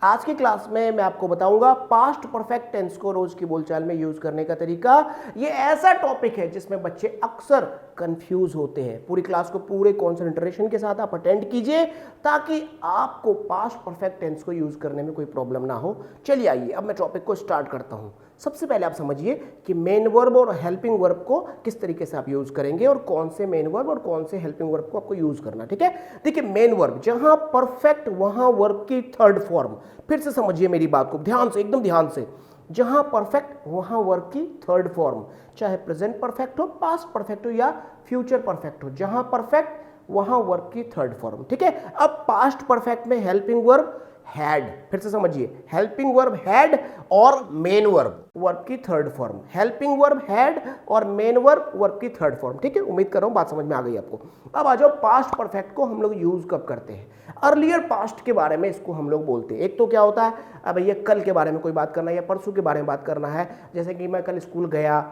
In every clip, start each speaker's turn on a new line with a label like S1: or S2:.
S1: आज की क्लास में मैं आपको बताऊंगा पास्ट परफेक्ट टेंस को रोज की बोलचाल में यूज करने का तरीका। ये ऐसा टॉपिक है जिसमें बच्चे अक्सर कंफ्यूज होते हैं। पूरी क्लास को पूरे कंसंट्रेशन के साथ आप अटेंड कीजिए ताकि आपको पास्ट परफेक्ट टेंस को यूज करने में कोई प्रॉब्लम ना हो। चलिए आइए अब मैं टॉपिक को स्टार्ट करता हूं। सबसे पहले आप समझिए कि मेन वर्ब और हेल्पिंग वर्ब को किस तरीके से आप यूज करेंगे और कौन से मेन वर्ब और कौन से हेल्पिंग वर्ब को आपको यूज करना। ठीक है, देखिए मेन वर्ब जहां परफेक्ट वहां वर्ब की थर्ड फॉर्म। फिर से समझिए मेरी बात को ध्यान से, एकदम ध्यान से। जहां परफेक्ट वहां वर्ब की थर्ड फॉर्म, चाहे प्रेजेंट परफेक्ट हो, पास्ट परफेक्ट हो या फ्यूचर परफेक्ट हो, जहां परफेक्ट वहां वर्ब की थर्ड फॉर्म। ठीक है, अब पास्ट परफेक्ट में हेल्पिंग वर्ब हैड, फिर से समझिए हेल्पिंग वर्ब हैड और मेन वर्ब की third form. Helping verb had और मेन वर्ब की थर्ड फॉर्म। ठीक है, उम्मीद कर रहा हूं बात समझ में आ गई आपको। अब आ जाओ पास्ट परफेक्ट को हम लोग यूज कब करते हैं। अर्लियर पास्ट के बारे में इसको हम लोग बोलते हैं। एक तो क्या होता है, अब ये कल के बारे में कोई बात करना है या परसों के बारे में बात करना है। जैसे कि मैं कल स्कूल गया,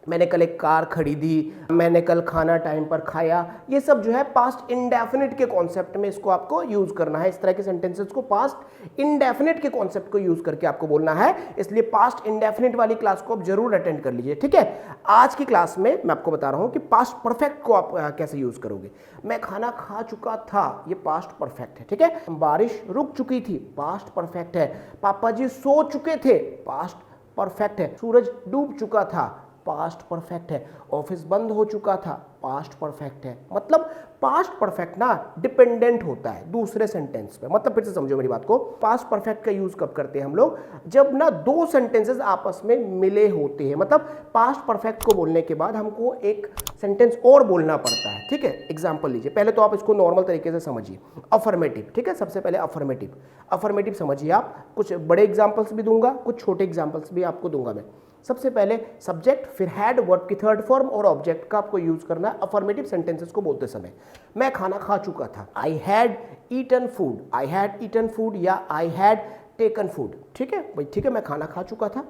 S1: मैंने कल एक कार खरीदी, मैंने कल खाना टाइम पर खाया। ये सब जो है पास्ट इंडेफिनिट के कॉन्सेप्ट में इसको आपको यूज करना है। इस तरह के सेंटेंसेस को पास्ट इंडेफिनिट के कॉन्सेप्ट को यूज करके आपको बोलना है। इसलिए पास्ट इंडेफिनिट वाली क्लास को आप जरूर अटेंड कर लीजिए। ठीक है, आज की क्लास में मैं आपको बता रहा हूं कि पास्ट परफेक्ट को आप कैसे यूज करोगे। मैं खाना खा चुका था, ये पास्ट परफेक्ट है। ठीक है, बारिश रुक चुकी थी, पास्ट परफेक्ट है। पापा जी सो चुके थे, पास्ट परफेक्ट है। सूरज डूब चुका था, पास्ट परफेक्ट है। ऑफिस बंद हो चुका था, पास्ट परफेक्ट है। मतलब पास्ट परफेक्ट ना डिपेंडेंट होता है दूसरे सेंटेंस पे। मतलब फिर से समझो मेरी बात को, पास्ट परफेक्ट का यूज कब करते हैं हम लोग, जब ना दो सेंटेंसेस आपस में मिले होते हैं। मतलब पास्ट परफेक्ट को बोलने के बाद हमको एक सेंटेंस और बोलना पड़ता है। ठीक है, एग्जांपल लीजिए। पहले तो आप इसको नॉर्मल तरीके से समझिए। अफर्मेटिव, ठीक है, सबसे पहले अफर्मेटिव समझिए आप। कुछ बड़े एग्जांपल्स भी दूंगा, कुछ छोटे एग्जांपल्स भी आपको दूंगा मैं। सबसे पहले सब्जेक्ट, फिर हैड, वर्ब की थर्ड फॉर्म और ऑब्जेक्ट का आपको यूज करना है अफर्मेटिव सेंटेंसेस को बोलते समय। मैं खाना खा चुका था, I had eaten food, I had eaten food या आई हैड टेकन फूड। ठीक है भाई, ठीक है, मैं खाना खा चुका था।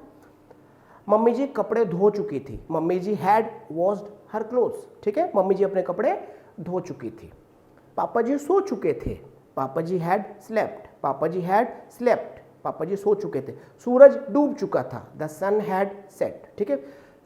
S1: मम्मी जी कपड़े धो चुकी थी, mummy ji had washed her clothes. ठीक है, मम्मी जी अपने कपड़े धो चुकी थी। पापा जी सो चुके थे, पापा जी हैड स्लेप्ट, पापा जी हैड स्लेप्ट, पापा जी सो चुके थे। सूरज डूब चुका था, द सन हैड सेट। ठीक है,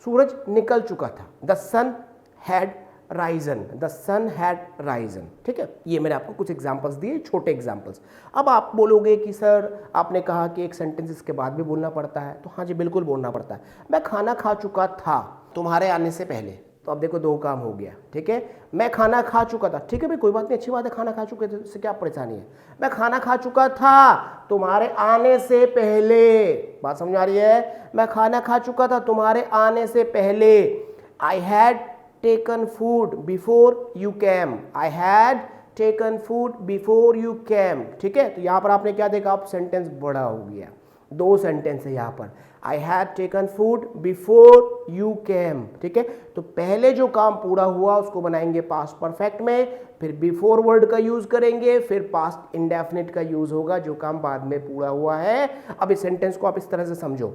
S1: सूरज निकल चुका था, the sun had risen, the sun had risen. ठीक है, ये मैंने आपको कुछ एग्जांपल्स दिए, छोटे एग्जांपल्स। अब आप बोलोगे कि सर आपने कहा कि एक सेंटेंस इसके बाद भी बोलना पड़ता है, तो हाँ जी बिल्कुल बोलना पड़ता है। मैं खाना खा चुका था तुम्हारे आने से पहले, तो अब देखो दो काम हो गया। ठीक है, मैं खाना खा चुका था, ठीक है भाई कोई बात नहीं, अच्छी बात है, खाना खा चुके थे, इससे क्या परेशानी है। मैं खाना खा चुका था तुम्हारे आने से पहले, बात समझ आ रही है। मैं खाना खा चुका था तुम्हारे आने से पहले। I had taken food before you came, I had taken food before you came. ठीक है, तो यहां पर आपने क्या देखा, आप सेंटेंस बड़ा हो गया, दो सेंटेंस है यहां पर। I had taken food before you came. ठीक है, तो पहले जो काम पूरा हुआ उसको बनाएंगे पास्ट परफेक्ट में, फिर बिफोर वर्ड का यूज करेंगे, फिर पास्ट इंडेफिनिट का यूज होगा जो काम बाद में पूरा हुआ है। अब इस सेंटेंस को आप इस तरह से समझो,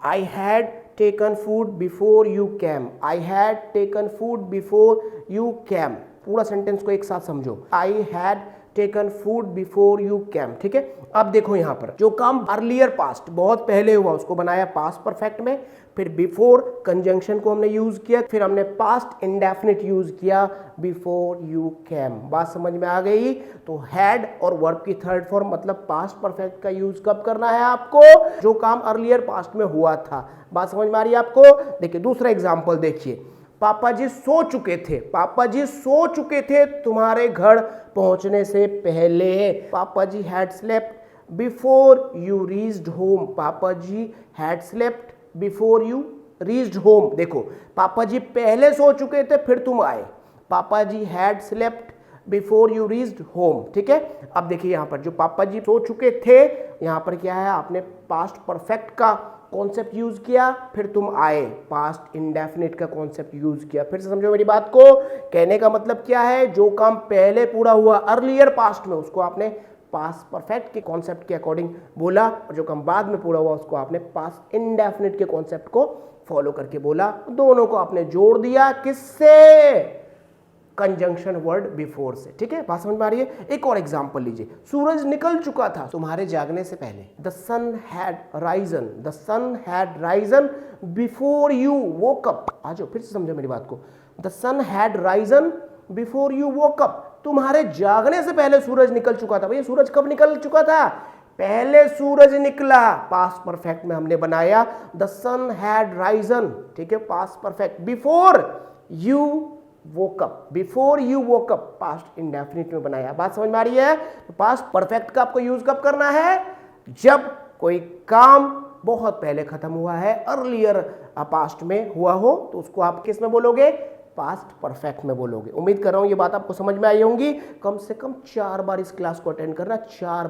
S1: I had taken food before you came, I had taken food before you came. पूरा सेंटेंस को एक साथ समझो, I had taken food before you came. ठीक है, अब देखो यहां पर जो काम अर्लियर पास्ट बहुत पहले हुआ उसको बनाया पास्ट परफेक्ट में, फिर बिफोर कंजंक्शन को हमने यूज किया, फिर हमने पास्ट इंडेफिनिट यूज किया बिफोर यू कैम। बात समझ में आ गई। तो हैड और वर्ब की थर्ड फॉर्म मतलब पास्ट परफेक्ट का यूज कब करना है आपको, जो काम अर्लियर पास्ट में हुआ था। बात समझ में आ रही है आपको। देखिए दूसरा एग्जाम्पल देखिए, पापा जी सो चुके थे, पापा जी सो चुके थे तुम्हारे घर पहुंचने से पहले। Papa ji had slept before you reached home, papa ji had slept before you reached home. देखो पापा जी पहले सो चुके थे फिर तुम आए, papa ji had slept before you reached home. ठीक है, अब देखिए यहां पर जो पापा जी सो चुके थे, यहां पर क्या है, आपने पास्ट परफेक्ट का कॉन्सेप्ट यूज किया, फिर तुम आए, पास्ट इंडेफिनिट का कॉन्सेप्ट यूज किया। फिर से समझो मेरी बात को, कहने का मतलब क्या है, जो काम पहले पूरा हुआ अर्लियर पास्ट में उसको आपने पास्ट परफेक्ट के कॉन्सेप्ट के अकॉर्डिंग बोला, और जो काम बाद में पूरा हुआ उसको आपने पास्ट इंडेफिनिट के कॉन्सेप्ट को फॉलो करके बोला। दोनों को आपने जोड़ दिया, किससे, कंजंक्शन वर्ड बिफोर से। ठीक है, बात समझ में आ रही है। एक और एग्जांपल लीजिए, सूरज निकल चुका था तुम्हारे जागने से पहले। The sun had risen, the sun had risen before you woke up. आ जाओ फिर से समझो मेरी बात को। The sun had risen before you woke up, तुम्हारे जागने से पहले सूरज निकल चुका था। भैया सूरज कब निकल चुका था? पहले सूरज निकला। पास्ट परफेक्ट में हमने बनाया द सन हैड राइजन। ठीक है, past perfect. Before you woke up, before you woke up past indefinite में बनाया। बात समझ में आ रही है? तो पास्ट परफेक्ट का आपको यूज कब करना है? जब कोई काम बहुत पहले खत्म हुआ है, अर्लियर पास्ट में हुआ हो, तो उसको आप किस में बोलोगे? पास्ट परफेक्ट में बोलोगे। उम्मीद कर रहा हूं ये बात आपको समझ में आई होंगी। कम से कम 4 बार इस क्लास को अटेंड करना, 4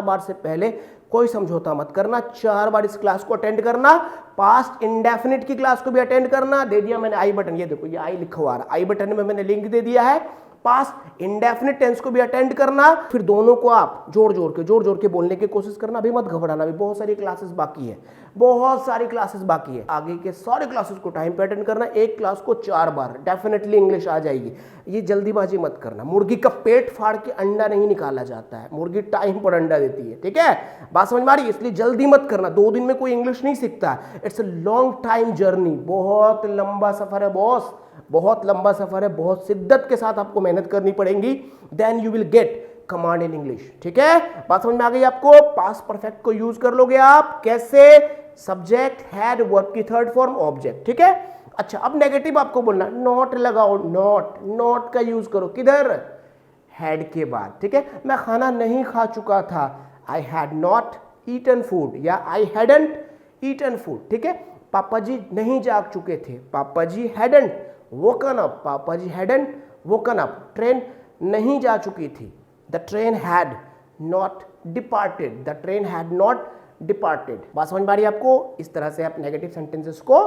S1: बार से पहले कोई समझौता मत करना। 4 बार इस क्लास को अटेंड करना। पास्ट इंडेफिनिट की क्लास को भी अटेंड करना। दे दिया मैंने आई बटन, ये देखो ये आई लिखा हुआ है, आई बटन में मैंने लिंक दे दिया है। पास्ट इंडेफिनिट टेंस को भी अटेंड करना। फिर दोनों को आप जोड़ जोड़ के बोलने की कोशिश करना। अभी मत घबराना, अभी बहुत सारी क्लासेस बाकी है, बहुत सारी क्लासेस बाकी है। आगे के सारे क्लासेस को टाइम पे अटेंड करना। एक क्लास को 4 बार डेफिनेटली इंग्लिश आ जाएगी। ये जल्दीबाजी मत करना। मुर्गी का पेट फाड़ के अंडा नहीं निकाला जाता है, मुर्गी टाइम पर अंडा देती है। ठीक है, बात समझ में आ रही है? इसलिए जल्दी मत करना। 2 दिन में कोई इंग्लिश नहीं सीखता। It's a long time journey, बहुत लंबा सफर है बॉस, बहुत लंबा सफर है। बहुत शिद्दत के साथ आपको मेहनत करनी पड़ेगी। Then you will get command in English. ठीक है, बात समझ में आ गई आपको? पास्ट परफेक्ट को यूज कर लोगे आप कैसे? सब्जेक्ट, हैड, वर्ब की थर्ड फॉर्म, ऑब्जेक्ट। ठीक है, अच्छा अब नेगेटिव आपको बोलना, नॉट लगाओ। नॉट का यूज करो किधर? हैड के बाद। ठीक है, मैं खाना नहीं खा चुका था, I had not eaten food, या आई हैडंट ईटन फूड। ठीक है, पापा जी नहीं जाग चुके थे, पापा जी हैडंट वोकन अप, पापा जी हैडंट वोकन अप। ट्रेन नहीं जा चुकी थी, the train had not departed, the train had not departed. बात समझ में आ रही है आपको? इस तरह से आप नेगेटिव सेंटेंसेस को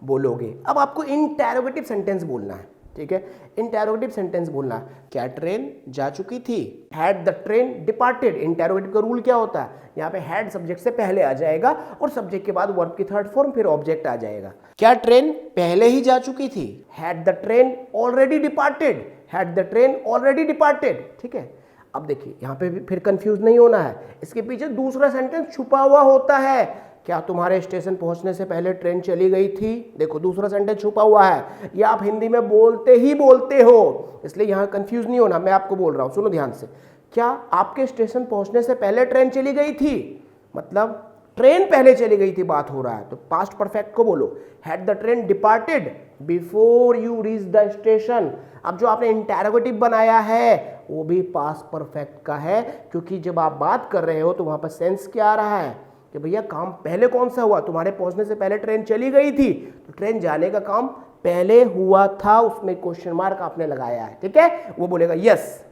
S1: बोलोगे। अब आपको इंटेरोगेटिव सेंटेंस बोलना है। ठीक है, इंटेरोगेटिव सेंटेंस बोलना है। क्या ट्रेन जा चुकी थी? Had the train departed. Interrogative का रूल क्या होता है? यहाँ पे हैड सब्जेक्ट से पहले आ जाएगा और सब्जेक्ट के बाद वर्ब की थर्ड फॉर्म, फिर ऑब्जेक्ट आ जाएगा। क्या ट्रेन पहले ही जा चुकी थी? Had the train already departed, had the train already departed. ठीक है, अब देखिए यहाँ पे भी फिर कंफ्यूज नहीं होना है। इसके पीछे दूसरा सेंटेंस छुपा हुआ होता है। क्या तुम्हारे स्टेशन पहुंचने से पहले ट्रेन चली गई थी? देखो दूसरा सेंटेंस छुपा हुआ है। ये आप हिंदी में बोलते ही बोलते हो, इसलिए यहाँ कंफ्यूज नहीं होना। मैं आपको बोल रहा हूँ, सुनो ध्यान से। क्या आपके स्टेशन पहुंचने से पहले ट्रेन चली गई थी? मतलब ट्रेन पहले चली गई थी, बात हो रहा है। तो पास्ट परफेक्ट को बोलो, had the train departed before you reach the station. अब जो आपने इंटेरोगेटिव बनाया है वो भी पास्ट परफेक्ट का है, क्योंकि जब आप बात कर रहे हो तो वहां पर सेंस क्या आ रहा है कि भैया काम पहले कौन सा हुआ? तुम्हारे पहुंचने से पहले ट्रेन चली गई थी, तो ट्रेन जाने का काम पहले हुआ था, उसमें क्वेश्चन मार्क आपने लगाया है। ठीक है, वो बोलेगा यस।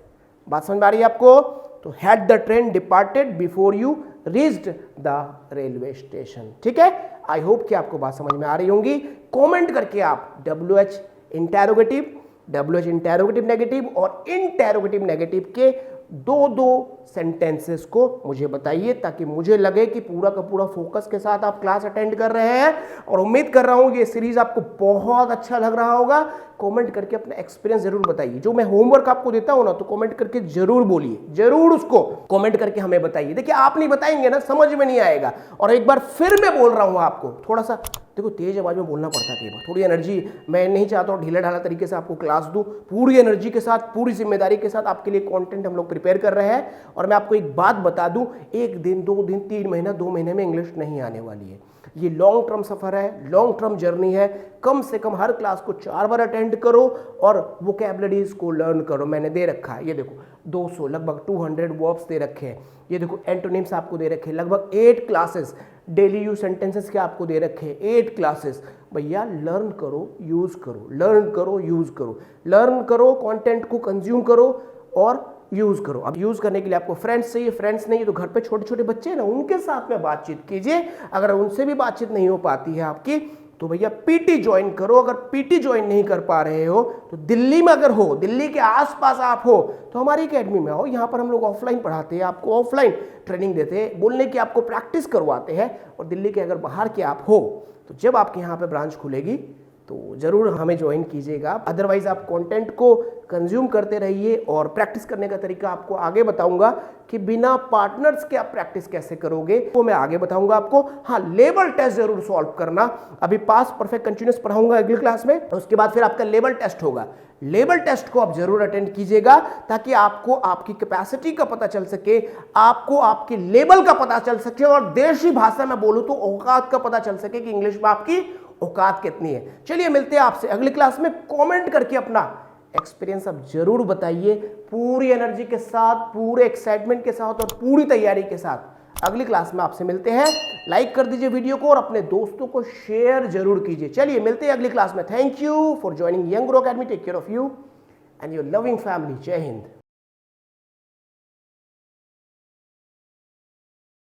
S1: बात समझ में आ रही है आपको? तो had the train departed before you reached the railway station. ठीक है, आई होप कि आपको बात समझ में आ रही होंगी। कमेंट करके आप WH interrogative, WH interrogative negative और इंटेरोगेटिव नेगेटिव के 2 सेंटेंसेस को मुझे बताइए, ताकि मुझे लगे कि पूरा का पूरा फोकस के साथ आप क्लास अटेंड कर रहे हैं। और उम्मीद कर रहा हूं ये सीरीज आपको बहुत अच्छा लग रहा होगा। कमेंट करके अपना एक्सपीरियंस जरूर बताइए। जो मैं होमवर्क आपको देता हूं ना, तो कमेंट करके जरूर बोलिए, जरूर उसको कमेंट करके हमें बताइए। देखिए आप नहीं बताएंगे ना, समझ में नहीं आएगा। और एक बार फिर मैं बोल रहा हूं आपको, थोड़ा सा देखो तेज आवाज में बोलना पड़ता है कई बार, थोड़ी एनर्जी। मैं नहीं चाहता हूँ ढीला ढाला तरीके से आपको क्लास दूं। पूरी एनर्जी के साथ, पूरी जिम्मेदारी के साथ आपके लिए कंटेंट हम लोग प्रिपेयर कर रहे हैं। और मैं आपको एक बात बता दूं, 1 दिन 2 दिन 3 महीना 2 महीने में इंग्लिश नहीं आने वाली है। ये लॉन्ग टर्म सफर है, लॉन्ग टर्म जर्नी है। कम से कम हर क्लास को 4 बार अटेंड करो और वोकैबुलरीज को लर्न करो। मैंने दे रखा है, ये देखो 200 लगभग 200 वर्ब्स दे रखे हैं। ये देखो एंटोनिम्स आपको दे रखे हैं, लगभग 8 क्लासेस। डेली यूज सेंटेंसेस के आपको दे रखे हैं 8 क्लासेस। भैया लर्न करो, यूज करो, लर्न करो, यूज करो, लर्न करो, कंटेंट को कंज्यूम करो और यूज करो। अब यूज करने के लिए आपको फ्रेंड्स चाहिए। फ्रेंड्स नहीं तो घर पे छोटे छोटे बच्चे हैं ना, उनके साथ में बातचीत कीजिए। अगर उनसे भी बातचीत नहीं हो पाती है आपकी, तो भैया पीटी ज्वाइन करो। अगर पीटी ज्वाइन नहीं कर पा रहे हो तो दिल्ली में अगर हो, दिल्ली के आसपास आप हो, तो हमारी एकेडमी में आओ। यहाँ पर हम लोग ऑफलाइन पढ़ाते हैं, आपको ऑफलाइन ट्रेनिंग देते हैं, बोलने की आपको प्रैक्टिस करवाते हैं। और दिल्ली के अगर बाहर के आप हो, तो जब आपके यहाँ पे ब्रांच खुलेगी तो जरूर हमें ज्वाइन कीजिएगा। अदरवाइज आप कंटेंट को कंज्यूम करते रहिए और प्रैक्टिस करने का तरीका आपको आगे बताऊंगा कि बिना पार्टनर्स के आप प्रैक्टिस कैसे करोगे वो मैं आगे बताऊंगा आपको। हाँ, लेवल टेस्ट जरूर सॉल्व करना। अभी पास्ट परफेक्ट कंटिन्यूअस पढ़ाऊंगा अगली क्लास में, उसके बाद फिर आपका लेवल टेस्ट होगा। लेवल टेस्ट को आप जरूर अटेंड कीजिएगा ताकि आपको आपकी कैपेसिटी का पता चल सके, आपको आपके लेवल का पता चल सके और देशी भाषा में बोलूं तो औकात का पता चल सके कि इंग्लिश में आपकी औकात कितनी है। चलिए मिलते हैं आपसे अगली क्लास में। कमेंट करके अपना एक्सपीरियंस आप जरूर बताइए, पूरी एनर्जी के साथ, पूरे एक्साइटमेंट के साथ और पूरी तैयारी के साथ। अगली क्लास में आपसे मिलते हैं। लाइक कर दीजिए वीडियो को और अपने दोस्तों को शेयर जरूर कीजिए। चलिए मिलते हैं अगली क्लास में। Thank you for joining Young Grow Academy. Take care of you and your loving family. Jai Hind.